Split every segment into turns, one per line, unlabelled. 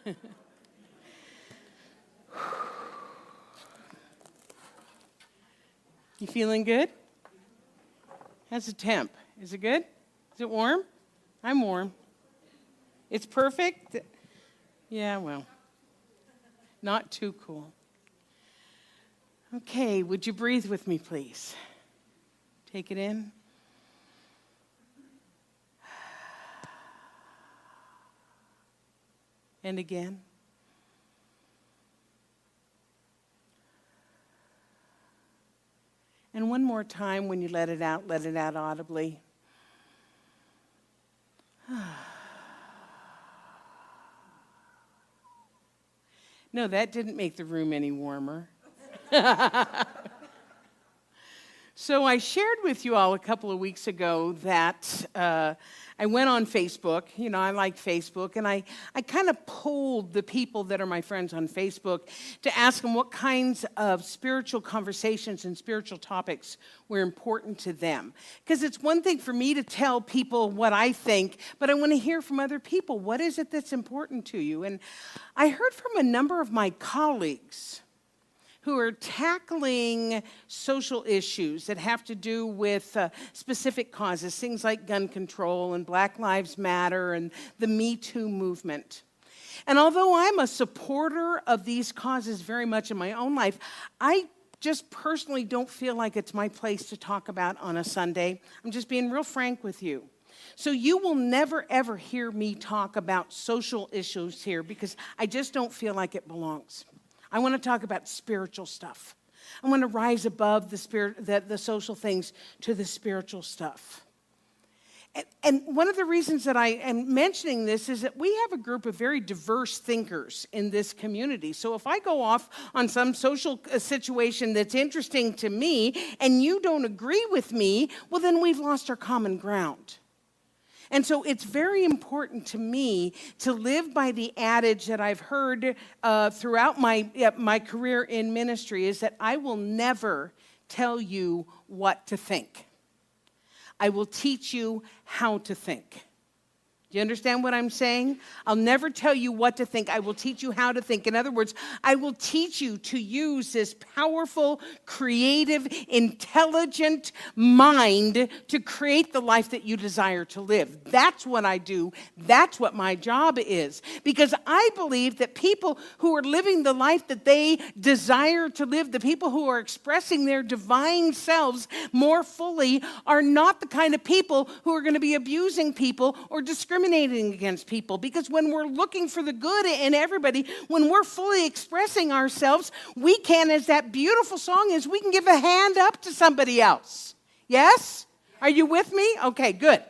You feeling good? How's the temp? Is it good? Is it warm? I'm warm. It's perfect? Yeah, well, not too cool. Okay, would you breathe with me, please? Take it in. And again. And one more time when you let it out audibly. No, that didn't make the room any warmer. So I shared with you all a couple of weeks ago that I went on Facebook. You know, I like Facebook, and I kind of polled the people that are my friends on Facebook to ask them what kinds of spiritual conversations and spiritual topics were important to them. Because it's one thing for me to tell people what I think, but I want to hear from other people. What is it that's important to you? And I heard from a number of my colleagues who are tackling social issues that have to do with specific causes, things like gun control and Black Lives Matter and the Me Too movement. And although I'm a supporter of these causes very much in my own life, I just personally don't feel like it's my place to talk about on a Sunday. I'm just being real frank with you. So you will never, ever hear me talk about social issues here because I just don't feel like it belongs. I want to talk about spiritual stuff. I want to rise above the social things to the spiritual stuff. And one of the reasons that I am mentioning this is that we have a group of very diverse thinkers in this community. So if I go off on some social situation that's interesting to me and you don't agree with me, well, then we've lost our common ground. And so it's very important to me to live by the adage that I've heard throughout my career in ministry is that I will never tell you what to think. I will teach you how to think. Do you understand what I'm saying? I'll never tell you what to think. I will teach you how to think. In other words, I will teach you to use this powerful, creative, intelligent mind to create the life that you desire to live. That's what I do. That's what my job is. Because I believe that people who are living the life that they desire to live, the people who are expressing their divine selves more fully, are not the kind of people who are going to be abusing people or discriminating against people. Because when we're looking for the good in everybody, when we're fully expressing ourselves, we can, as that beautiful song is, we can give a hand up to somebody else. Yes? Are you with me? Okay, good.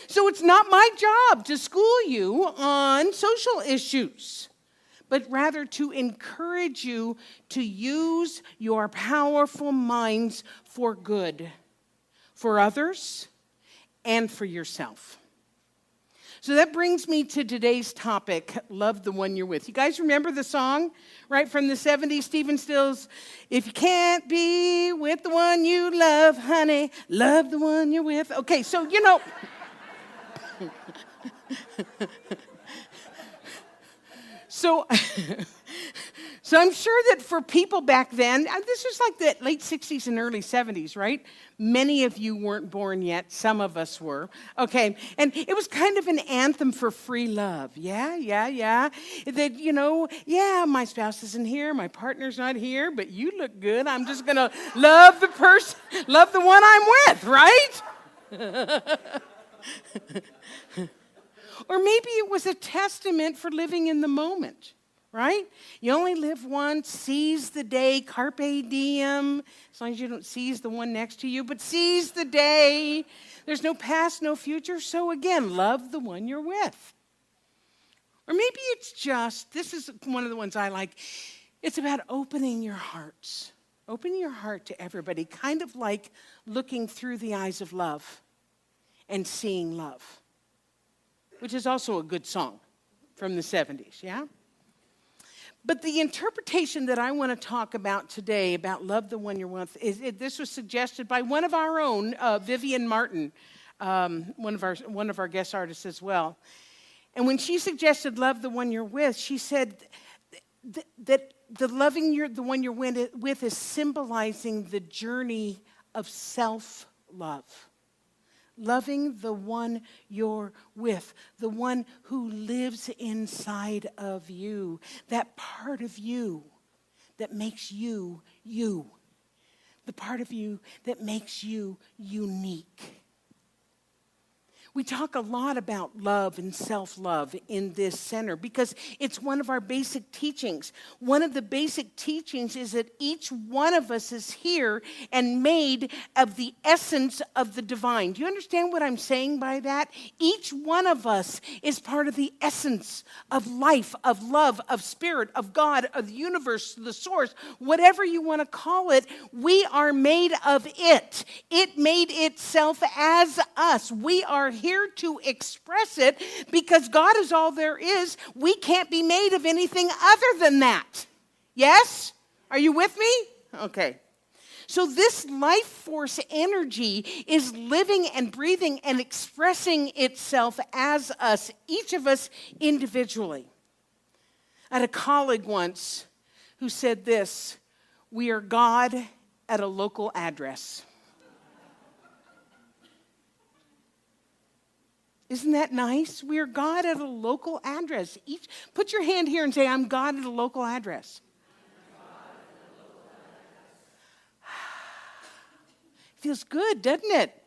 So it's not my job to school you on social issues, but rather to encourage you to use your powerful minds for good, for others, and for yourself. So that brings me to today's topic, love the one you're with. You guys remember the song, right, from the 70s, Stephen Stills? If you can't be with the one you love, honey, love the one you're with. Okay, so, you know. So I'm sure that for people back then, this was like the late 60s and early 70s, right? Many of you weren't born yet. Some of us were. Okay, and it was kind of an anthem for free love. Yeah. That, you know, yeah, my spouse isn't here, my partner's not here, but you look good. I'm just going to love the person, love the one I'm with, right? Or maybe it was a testament for living in the moment, right? You only live once, seize the day, carpe diem, as long as you don't seize the one next to you, but seize the day. There's no past, no future, so again, love the one you're with. Or maybe it's just, this is one of the ones I like, it's about opening your hearts. Opening your heart to everybody, kind of like looking through the eyes of love and seeing love, which is also a good song from the 70s, yeah? But the interpretation that I want to talk about today about love the one you're with, this was suggested by one of our own, Vivian Martin, one of our guest artists as well. And when she suggested love the one you're with, she said that the the one you're with is symbolizing the journey of self-love. Loving the one you're with, the one who lives inside of you, that part of you that makes you, you. The part of you that makes you unique. We talk a lot about love and self-love in this center because it's one of our basic teachings. One of the basic teachings is that each one of us is here and made of the essence of the divine. Do you understand what I'm saying by that? Each one of us is part of the essence of life, of love, of spirit, of God, of the universe, the source, whatever you want to call it. We are made of it. It made itself as us. We are here to express it because God is all there is. We can't be made of anything other than that. Yes? Are you with me? Okay. So this life force energy is living and breathing and expressing itself as us, each of us individually. I had a colleague once who said this: we are God at a local address. Isn't that nice? We are God at a local address. Put your hand here and say, I'm God at a local address. Feels good, doesn't it?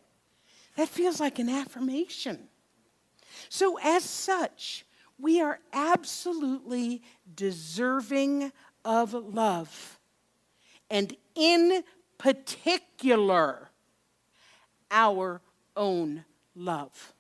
That feels like an affirmation. So as such, we are absolutely deserving of love. And in particular, our own love.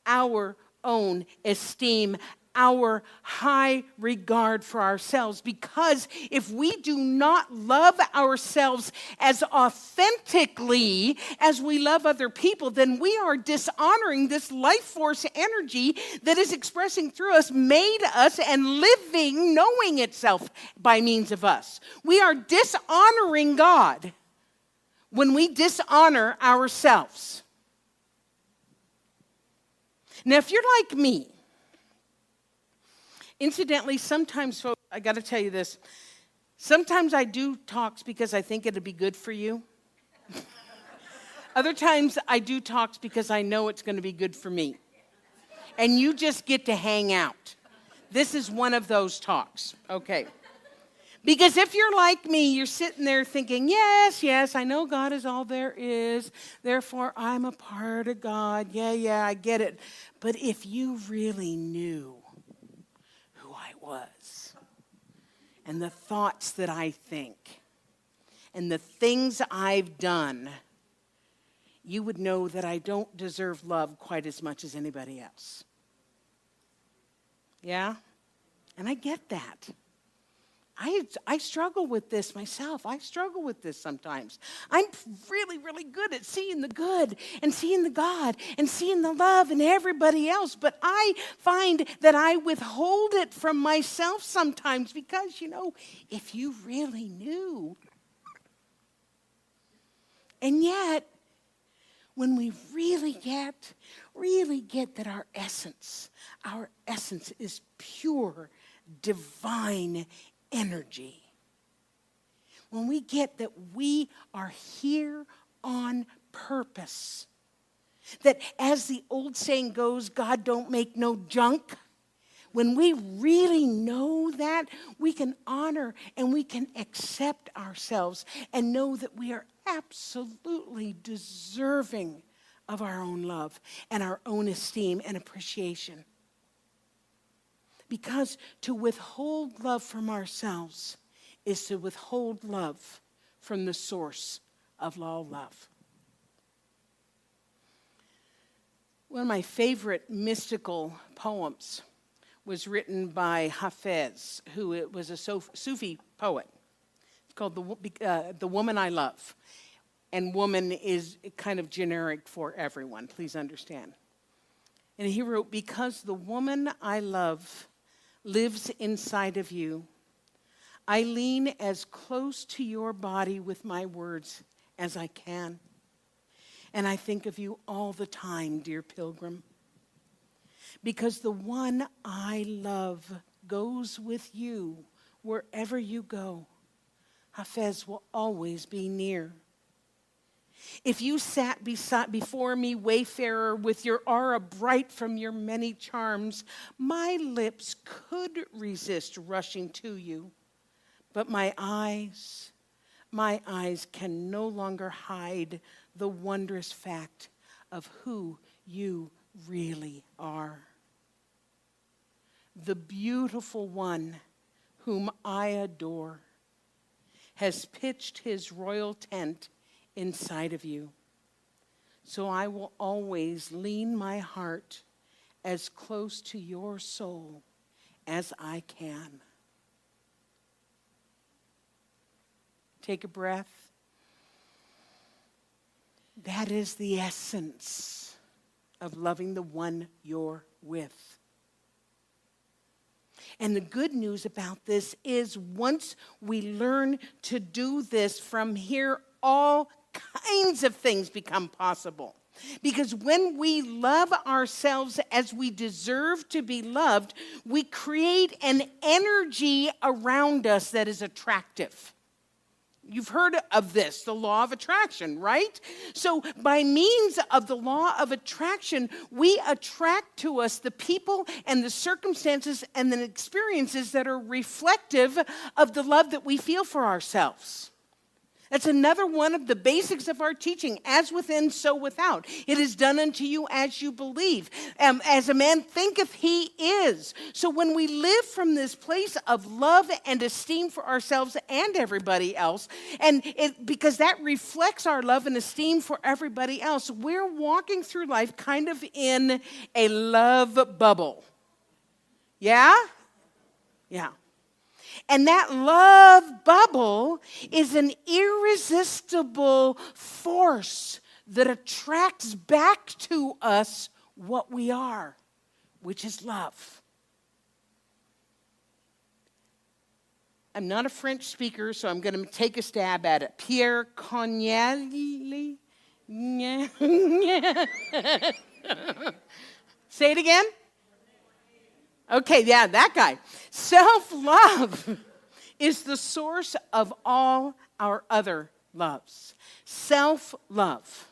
Our own esteem, our high regard for ourselves. Because if we do not love ourselves as authentically as we love other people, then we are dishonoring this life force energy that is expressing through us, made us, and living, knowing itself by means of us. We are dishonoring God when we dishonor ourselves. Now, if you're like me, incidentally, sometimes, folks, I got to tell you this, sometimes I do talks because I think it'd be good for you. Other times I do talks because I know it's going to be good for me. And you just get to hang out. This is one of those talks, okay? Because if you're like me, you're sitting there thinking, yes, I know God is all there is. Therefore, I'm a part of God. Yeah, I get it. But if you really knew who I was and the thoughts that I think and the things I've done, you would know that I don't deserve love quite as much as anybody else. Yeah? And I get that. I struggle with this myself. I struggle with this sometimes. I'm really, really good at seeing the good and seeing the God and seeing the love in everybody else. But I find that I withhold it from myself sometimes because, if you really knew. And yet, when we really get that our essence is pure, divine energy. When we get that we are here on purpose, that as the old saying goes, God don't make no junk. When we really know that, we can honor and we can accept ourselves and know that we are absolutely deserving of our own love and our own esteem and appreciation. Because to withhold love from ourselves is to withhold love from the source of all love. One of my favorite mystical poems was written by Hafez, who was a Sufi poet. It's called The Woman I Love. And woman is kind of generic for everyone, please understand. And he wrote, because the woman I love lives inside of you, I lean as close to your body with my words as I can. And I think of you all the time, dear pilgrim. because the one I love goes with you wherever you go. Hafez will always be near. If you sat before me, wayfarer, with your aura bright from your many charms, my lips could resist rushing to you. But my eyes can no longer hide the wondrous fact of who you really are. The beautiful one whom I adore has pitched his royal tent inside of you. So I will always lean my heart as close to your soul as I can. Take a breath. That is the essence of loving the one you're with. And the good news about this is once we learn to do this from here, all kinds of things become possible. Because when we love ourselves as we deserve to be loved, we create an energy around us that is attractive. You've heard of this, the law of attraction, right? So by means of the law of attraction, we attract to us the people and the circumstances and the experiences that are reflective of the love that we feel for ourselves. That's another one of the basics of our teaching, as within, so without. It is done unto you as you believe. As a man thinketh, he is. So when we live from this place of love and esteem for ourselves and everybody else, because that reflects our love and esteem for everybody else, we're walking through life kind of in a love bubble. Yeah? Yeah. And that love bubble is an irresistible force that attracts back to us what we are, which is love. I'm not a French speaker, so I'm going to take a stab at it. Pierre Corneille. Say it again. Okay, yeah, that guy. Self-love is the source of all our other loves. Self-love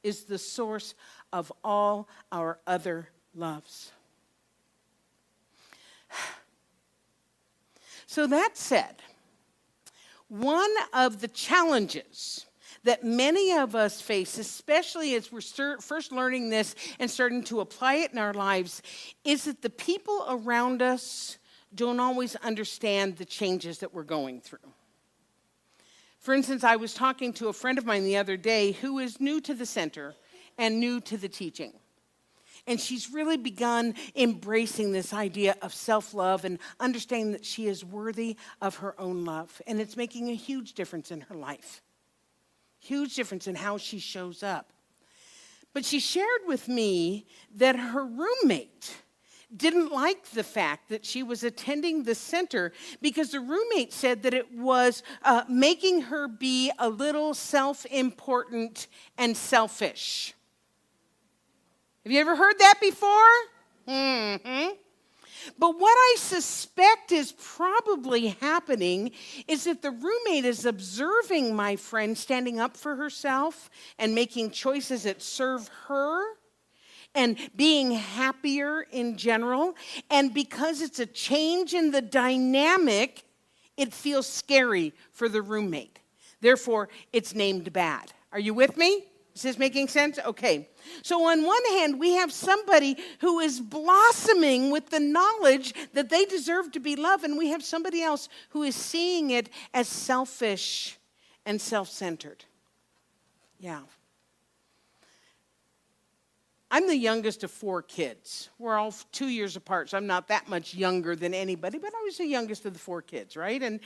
is the source of all our other loves. So that said, one of the challenges that many of us face, especially as we're first learning this and starting to apply it in our lives, is that the people around us don't always understand the changes that we're going through. For instance, I was talking to a friend of mine the other day who is new to the center and new to the teaching. And she's really begun embracing this idea of self-love and understanding that she is worthy of her own love. And it's making a huge difference in her life. Huge difference in how she shows up. But she shared with me that her roommate didn't like the fact that she was attending the center because the roommate said that it was making her be a little self-important and selfish. Have you ever heard that before? Mm-hmm. But what I suspect is probably happening is that the roommate is observing my friend standing up for herself and making choices that serve her and being happier in general. And because it's a change in the dynamic, it feels scary for the roommate. Therefore, it's named bad. Are you with me? Is this making sense? Okay. So on one hand, we have somebody who is blossoming with the knowledge that they deserve to be loved, and we have somebody else who is seeing it as selfish and self-centered. Yeah. I'm the youngest of 4 kids. We're all 2 years apart, so I'm not that much younger than anybody, but I was the youngest of the 4 kids, right? And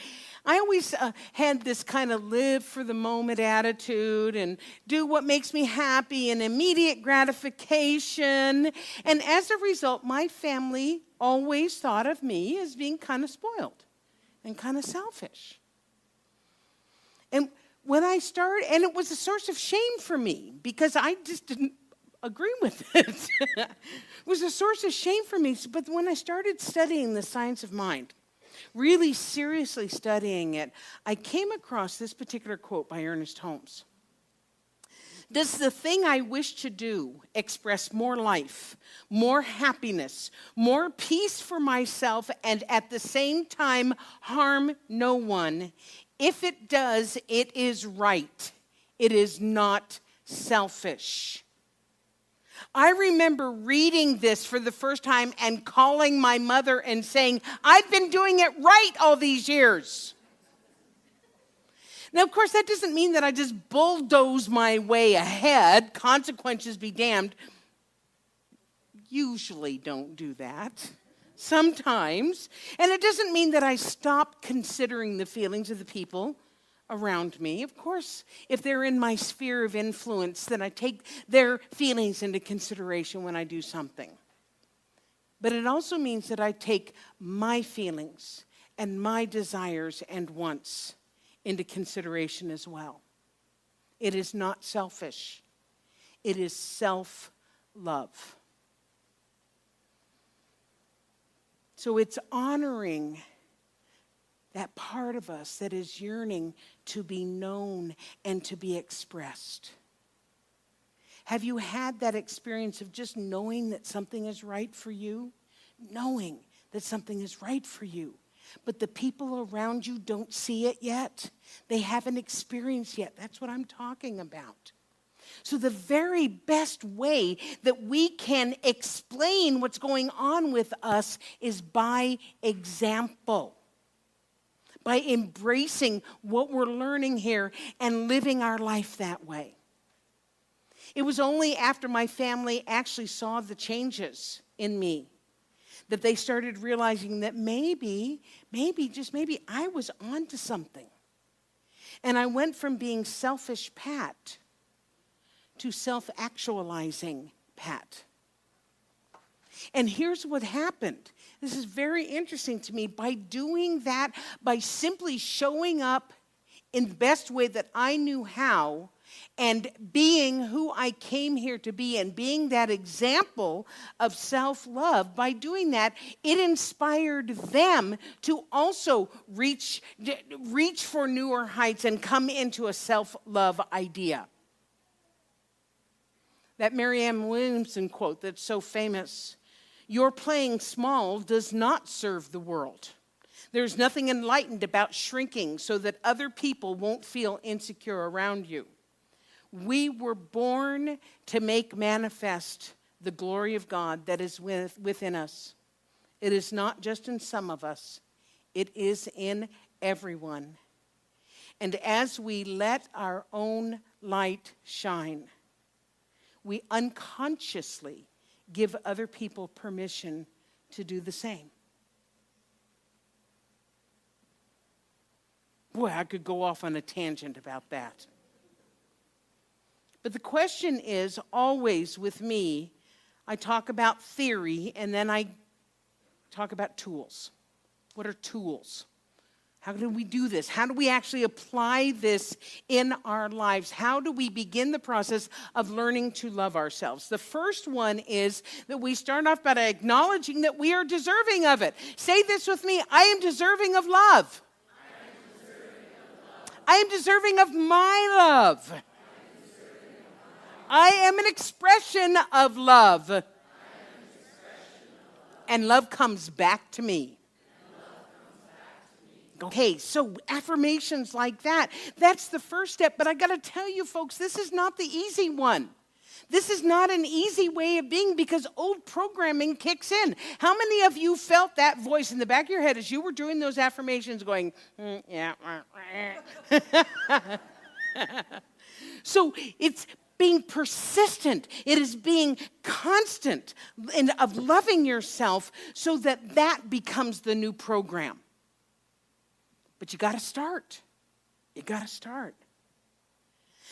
I always had this kind of live for the moment attitude and do what makes me happy and immediate gratification. And as a result, my family always thought of me as being kind of spoiled and kind of selfish. And when I started, and it was a source of shame for me because I just didn't agree with it. It was a source of shame for me. But when I started studying the science of mind, really seriously studying it, I came across this particular quote by Ernest Holmes. Does the thing I wish to do express more life, more happiness, more peace for myself, and at the same time harm no one? If it does, it is right. It is not selfish. I remember reading this for the first time and calling my mother and saying, I've been doing it right all these years. Now, of course, that doesn't mean that I just bulldoze my way ahead. Consequences be damned. Usually don't do that. Sometimes. And it doesn't mean that I stop considering the feelings of the people around me. Of course, if they're in my sphere of influence, then I take their feelings into consideration when I do something. But it also means that I take my feelings and my desires and wants into consideration as well. It is not selfish. It is self-love. So it's honoring that part of us that is yearning to be known and to be expressed. Have you had that experience of just knowing that something is right for you? Knowing that something is right for you. But the people around you don't see it yet. They haven't experienced yet. That's what I'm talking about. So the very best way that we can explain what's going on with us is by example. By embracing what we're learning here and living our life that way. It was only after my family actually saw the changes in me that they started realizing that maybe, just maybe, I was onto something. And I went from being selfish Pat to self-actualizing Pat. And here's what happened. This is very interesting to me. By doing that, by simply showing up in the best way that I knew how, and being who I came here to be and being that example of self-love, by doing that, it inspired them to also reach for newer heights and come into a self-love idea. That Marianne Williamson quote that's so famous, your playing small does not serve the world. There's nothing enlightened about shrinking so that other people won't feel insecure around you. We were born to make manifest the glory of God that is within us. It is not just in some of us. It is in everyone. And as we let our own light shine, we unconsciously give other people permission to do the same. Boy, I could go off on a tangent about that. But the question is always with me, I talk about theory and then I talk about tools. What are tools? How do we do this? How do we actually apply this in our lives? How do we begin the process of learning to love ourselves? The first one is that we start off by acknowledging that we are deserving of it. Say this with me, I am deserving of love. I am deserving of my love. I am an expression of love. And love comes back to me. Okay, so affirmations like that, that's the first step. But I got to tell you, folks, this is not the easy one. This is not an easy way of being because old programming kicks in. How many of you felt that voice in the back of your head as you were doing those affirmations going, yeah. So it's being persistent. It is being constant of loving yourself so that that becomes the new program. But you got to start. You got to start.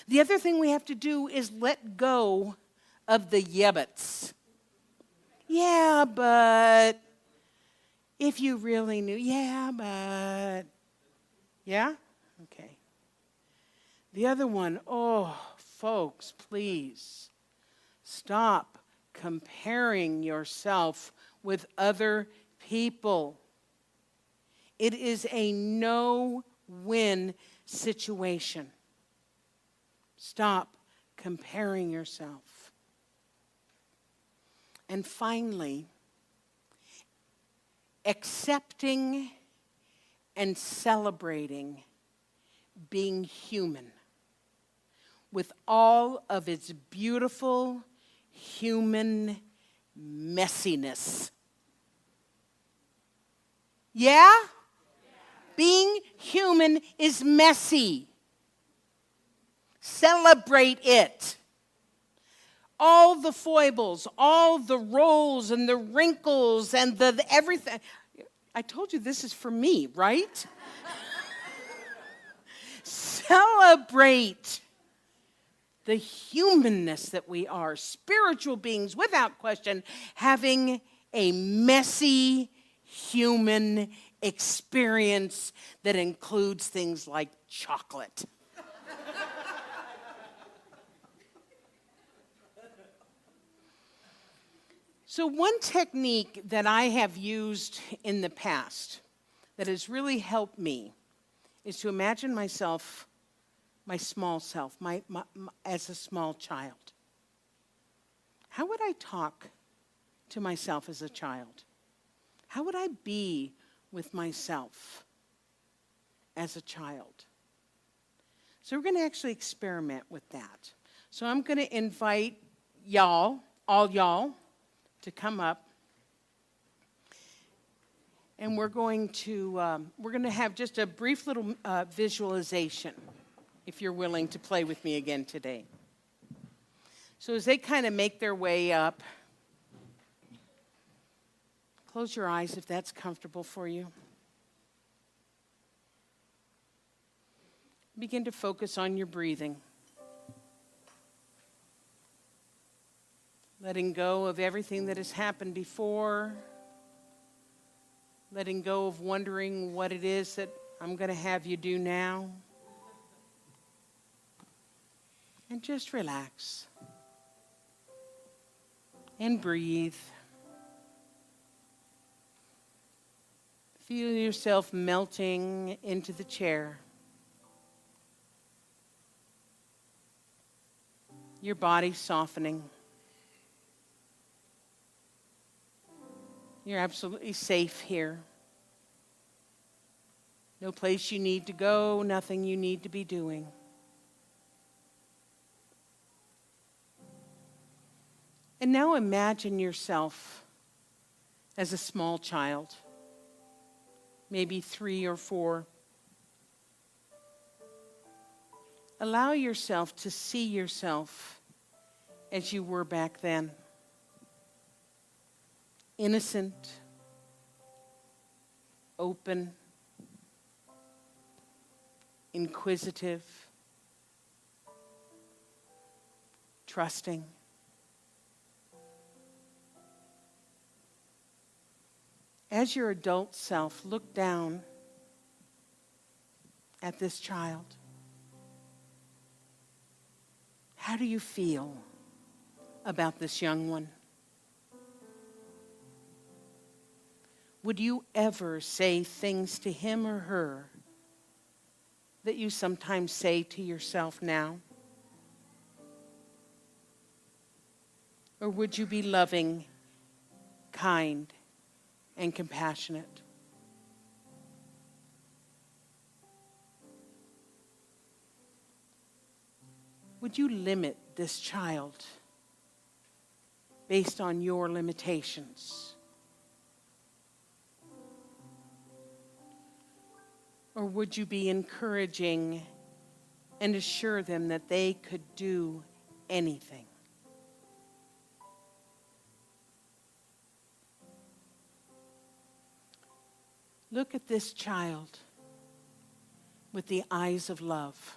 The other thing we have to do is let go of the yeah buts. Yeah, but if you really knew, yeah, but. Yeah? Okay. The other one, oh, folks, please. Stop comparing yourself with other people. It is a no-win situation. Stop comparing yourself. And finally, accepting and celebrating being human with all of its beautiful human messiness. Yeah? Being human is messy. Celebrate it. All the foibles, all the rolls and the wrinkles and the everything. I told you this is for me, right? Celebrate the humanness that we are, spiritual beings without question, having a messy human experience that includes things like chocolate. So one technique that I have used in the past that has really helped me is to imagine myself, my small self, as a small child. How would I talk to myself as a child? How would I be with myself as a child? So we're going to actually experiment with that. So I'm going to invite y'all, all y'all, to come up. And we're going to have just a brief little visualization, if you're willing to play with me again today. So as they kind of make their way up, close your eyes if that's comfortable for you. Begin to focus on your breathing. Letting go of everything that has happened before. Letting go of wondering what it is that I'm going to have you do now. And just relax. And breathe. Feel yourself melting into the chair. Your body softening. You're absolutely safe here. No place you need to go, nothing you need to be doing. And now imagine yourself as a small child, maybe 3 or 4. Allow yourself to see yourself as you were back then. Innocent, open, inquisitive, trusting. As your adult self, look down at this child. How do you feel about this young one? Would you ever say things to him or her that you sometimes say to yourself now? Or would you be loving, kind, and compassionate? Would you limit this child based on your limitations? Or would you be encouraging and assure them that they could do anything? Look at this child with the eyes of love.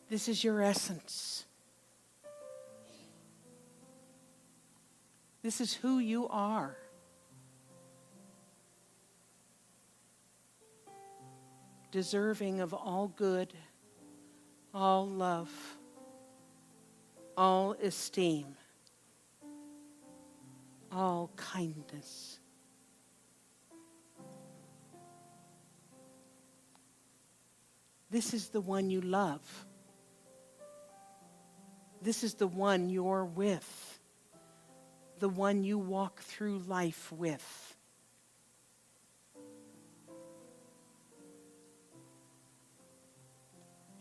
This is your essence. This is who you are. deserving of all good, all love, all esteem, all kindness. This is the one you love. This is the one you're with, the one you walk through life with.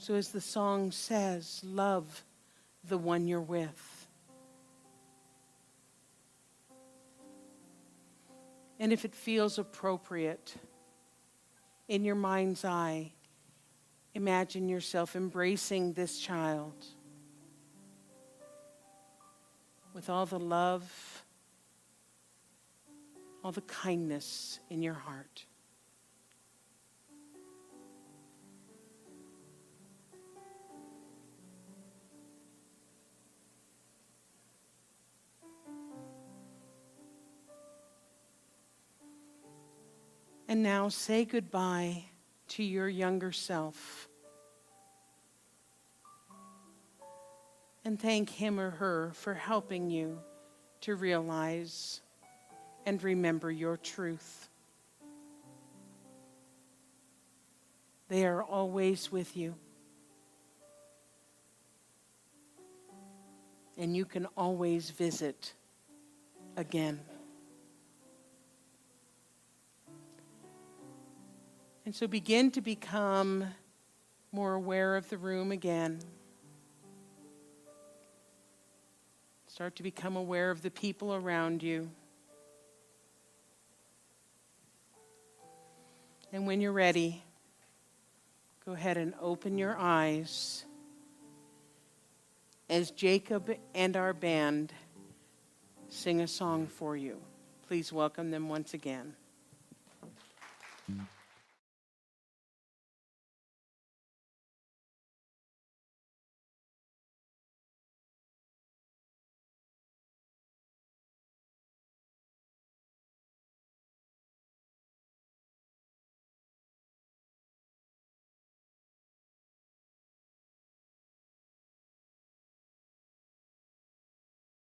So as the song says, love the one you're with. And if it feels appropriate, in your mind's eye, imagine yourself embracing this child with all the love, all the kindness in your heart. And now say goodbye to your younger self. And thank him or her for helping you to realize and remember your truth. They are always with you. And you can always visit again. And so begin to become more aware of the room again. Start to become aware of the people around you. And when you're ready, go ahead and open your eyes as Jacob and our band sing a song for you. Please welcome them once again.